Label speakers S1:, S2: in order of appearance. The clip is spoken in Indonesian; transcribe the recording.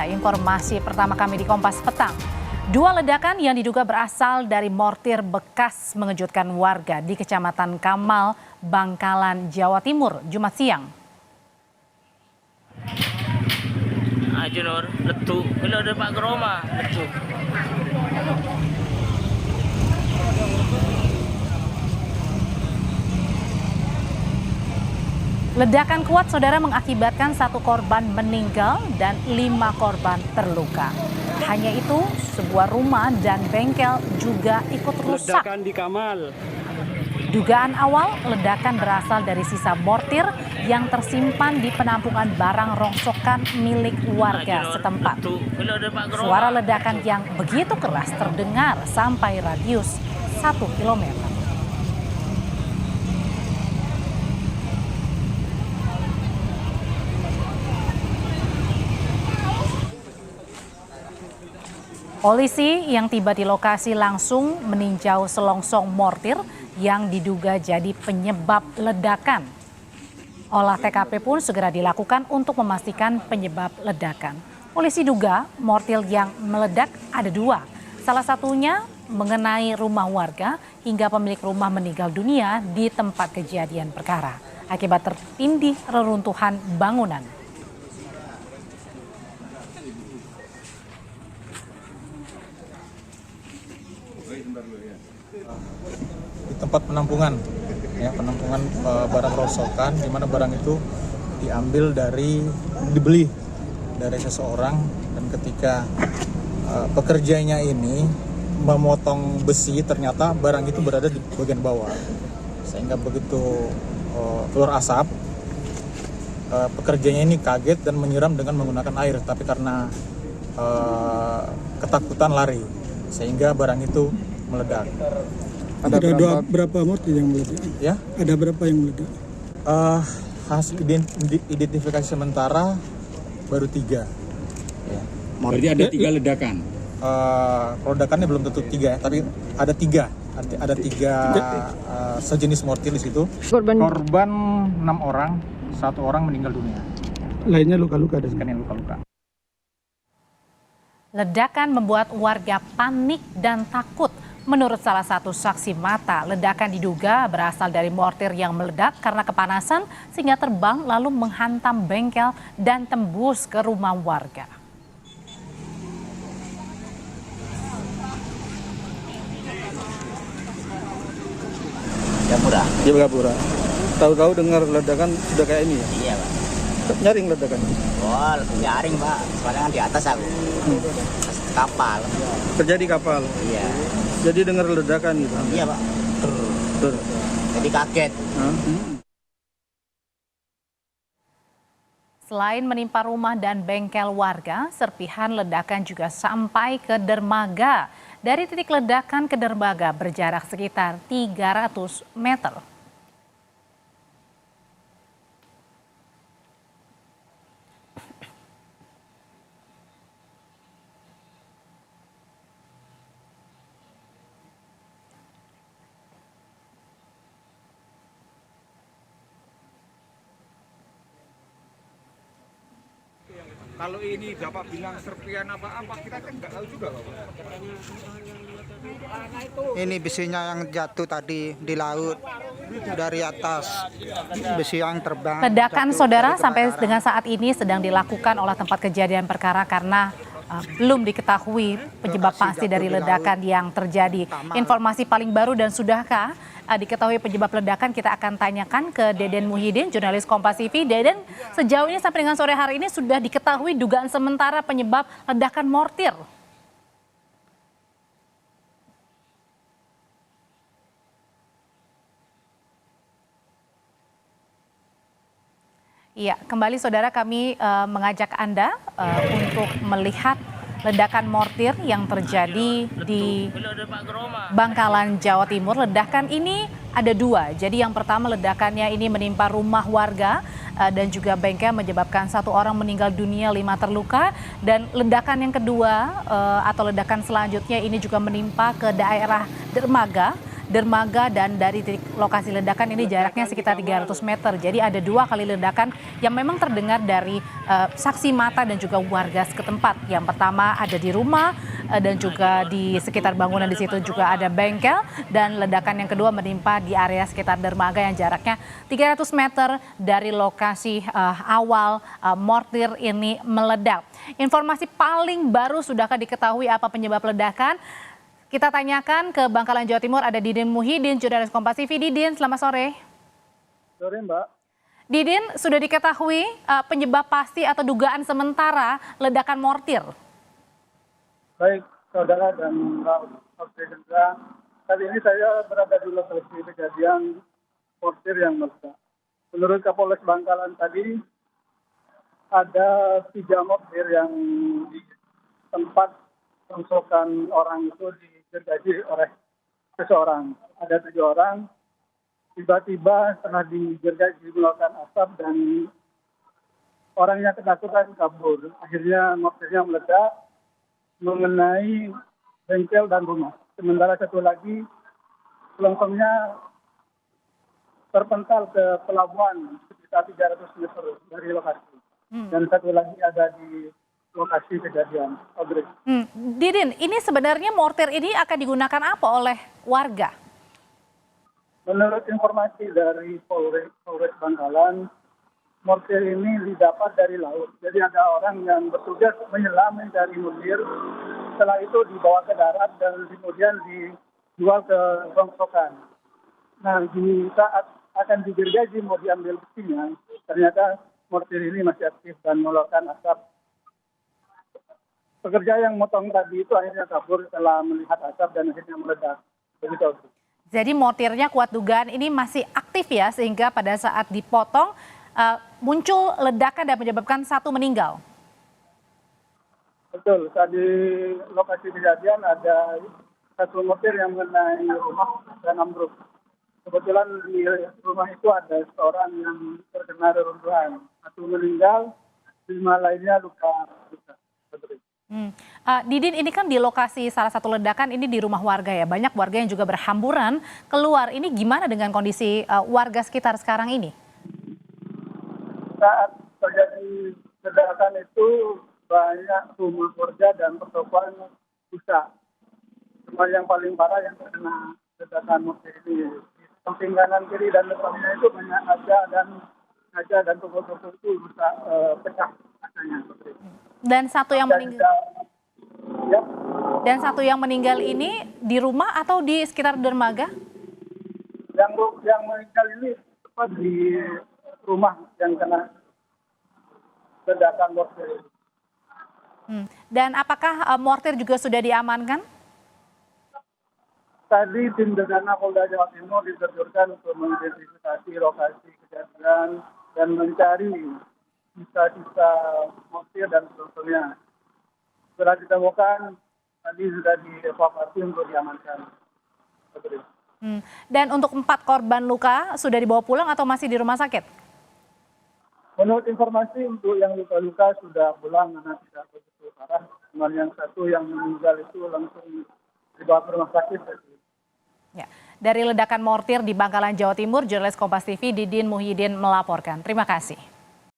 S1: Informasi pertama kami di Kompas Petang. Dua ledakan yang diduga berasal dari mortir bekas mengejutkan warga di Kecamatan Kamal, Bangkalan, Jawa Timur, Jumat siang.
S2: Ajunur, letu, kalau ada Pak Geroma, letu.
S1: Ledakan kuat saudara mengakibatkan 1 korban meninggal dan 5 korban terluka. Hanya itu, sebuah rumah dan bengkel juga ikut rusak.
S3: Ledakan di Kamal.
S1: Dugaan awal, ledakan berasal dari sisa mortir yang tersimpan di penampungan barang rongsokan milik warga setempat. Suara ledakan yang begitu keras terdengar sampai radius 1 kilometer. Polisi yang tiba di lokasi langsung meninjau selongsong mortir yang diduga jadi penyebab ledakan. Olah TKP pun segera dilakukan untuk memastikan penyebab ledakan. Polisi duga mortir yang meledak ada 2. Salah satunya mengenai rumah warga hingga pemilik rumah meninggal dunia di tempat kejadian perkara akibat tertindih reruntuhan bangunan.
S4: Di tempat penampungan barang rongsokan, di mana barang itu dibeli dari seseorang, dan ketika pekerjanya ini memotong besi, ternyata barang itu berada di bagian bawah, sehingga begitu keluar asap, pekerjanya ini kaget dan menyiram dengan menggunakan air, tapi karena ketakutan lari, sehingga barang itu meledak.
S3: Ada berapa mortir yang meledak?
S4: Ya?
S3: Ada berapa yang meledak?
S4: Hasil identifikasi sementara baru 3. Ya.
S5: Berarti ada 3 ledakan?
S4: Ledakannya belum tentu 3 ya, tapi ada 3. Ada 3 sejenis mortir di situ. Korban 6 orang, 1 orang meninggal dunia.
S3: Lainnya luka-luka dan
S4: luka-luka.
S1: Ledakan membuat warga panik dan takut. Menurut salah satu saksi mata, ledakan diduga berasal dari mortir yang meledak karena kepanasan sehingga terbang lalu menghantam bengkel dan tembus ke rumah warga.
S3: Jayapura. Tahu-tahu dengar ledakan sudah kayak ini ya?
S6: Iya, Pak.
S3: Nyaring ledakan?
S6: Oh, nyaring, Pak. Soalnya kan di atas aku. Kapal.
S3: Terjadi kapal?
S6: Iya.
S3: Jadi dengar ledakan gitu?
S6: Iya, Pak. Jadi kaget.
S1: Selain menimpa rumah dan bengkel warga, serpihan ledakan juga sampai ke dermaga. Dari titik ledakan ke dermaga berjarak sekitar 300 meter.
S5: Kalau ini Bapak bilang serpian apa-apa, kita kan nggak tahu juga, Bapak.
S7: Ini besinya yang jatuh tadi di laut dari atas, besi yang terbang.
S1: Ledakan saudara sampai dengan saat ini sedang dilakukan oleh tempat kejadian perkara karena belum diketahui penyebab pasti dari ledakan yang terjadi. Informasi paling baru dan sudahkah diketahui penyebab ledakan, kita akan tanyakan ke Deden Muhyiddin, jurnalis Kompas TV. Deden, sejauh ini sampai dengan sore hari ini sudah diketahui dugaan sementara penyebab ledakan mortir. Iya, kembali saudara kami mengajak Anda untuk melihat ledakan mortir yang terjadi di Bangkalan, Jawa Timur. Ledakan ini ada 2. Jadi yang pertama ledakannya ini menimpa rumah warga dan juga bengkel menyebabkan 1 orang meninggal dunia, 5 terluka. Dan ledakan yang kedua atau ledakan selanjutnya ini juga menimpa ke daerah dermaga dermaga dan dari titik lokasi ledakan ini jaraknya sekitar 300 meter. Jadi ada 2 kali ledakan yang memang terdengar dari saksi mata dan juga warga setempat. Yang pertama ada di rumah dan juga di sekitar bangunan di situ juga ada bengkel, dan ledakan yang kedua menimpa di area sekitar dermaga yang jaraknya 300 meter dari lokasi awal mortir ini meledak. Informasi paling baru, sudahkah diketahui apa penyebab ledakan? Kita tanyakan ke Bangkalan, Jawa Timur, ada Didin Muhyiddin, jurnalis Kompas TV. Didin, selamat sore.
S3: Sore, Mbak.
S1: Didin, sudah diketahui penyebab pasti atau dugaan sementara ledakan mortir?
S3: Baik, saudara dan Mbak Hendra. Kali ini saya berada di lokasi kejadian mortir yang meledak. Menurut Kapolres Bangkalan tadi, ada 3 mortir yang di tempat rongsokan orang itu digergaji oleh seseorang. Ada 7 orang, tiba-tiba setelah digergaji mengeluarkan asap dan orang yang ketakutan kabur. Akhirnya mortirnya meledak mengenai bengkel dan rumah. Sementara satu lagi longsongnya terpental ke pelabuhan sekitar 300 meter dari lokasi. Dan satu lagi ada di lokasi kejadian.
S1: Didin, ini sebenarnya mortir ini akan digunakan apa oleh warga?
S3: Menurut informasi dari Polres Bangkalan, mortir ini didapat dari laut. Jadi ada orang yang bertugas menyelam mencari mortir. Setelah itu dibawa ke darat dan kemudian dijual ke rongsokan. Nah, di saat akan digergaji mau diambil besinya, ternyata mortir ini masih aktif dan mengeluarkan asap. Pekerja yang motong tadi itu akhirnya kabur setelah melihat asap dan akhirnya meledak. Begitu.
S1: Jadi mortirnya kuat dugaan ini masih aktif ya, sehingga pada saat dipotong muncul ledakan dan menyebabkan 1 meninggal.
S3: Betul, saat di lokasi kejadian ada 1 mortir yang mengenai rumah dan ambruk. Kebetulan di rumah itu ada seorang yang terkena reruntuhan. 1 meninggal, 5 lainnya luka.
S1: Didin, ini kan di lokasi salah satu ledakan ini di rumah warga ya. Banyak warga yang juga berhamburan keluar. Ini gimana dengan kondisi warga sekitar sekarang ini?
S3: Saat terjadi ledakan itu banyak rumah warga dan pertokoan rusak. Cuma yang paling parah yang terkena ledakan mortir ini. Samping kanan kiri dan depannya itu banyak kaca dan toko-toko itu rusak, pecah kacanya.
S1: Dan satu yang meninggal.
S3: Ya.
S1: Dan satu yang meninggal ini di rumah atau di sekitar dermaga?
S3: Yang meninggal ini tepat di rumah yang kena ledakan mortir.
S1: Dan apakah mortir juga sudah diamankan?
S3: Tadi tim Gegana Polda Jawa Timur diterjunkan untuk mengidentifikasi lokasi kejadian dan mencari sisa-sisa mortir dan seterusnya. Setelah ditemukan, tadi sudah dievakuasi untuk diamankan.
S1: Dan untuk 4 korban luka sudah dibawa pulang atau masih di rumah sakit?
S3: Menurut informasi untuk yang luka-luka sudah pulang karena tidak begitu parah. Cuma yang 1 yang meninggal itu langsung dibawa ke rumah sakit.
S1: Ya. Dari ledakan mortir di Bangkalan, Jawa Timur, jurnalis Kompas TV Didin Muhyiddin melaporkan. Terima kasih.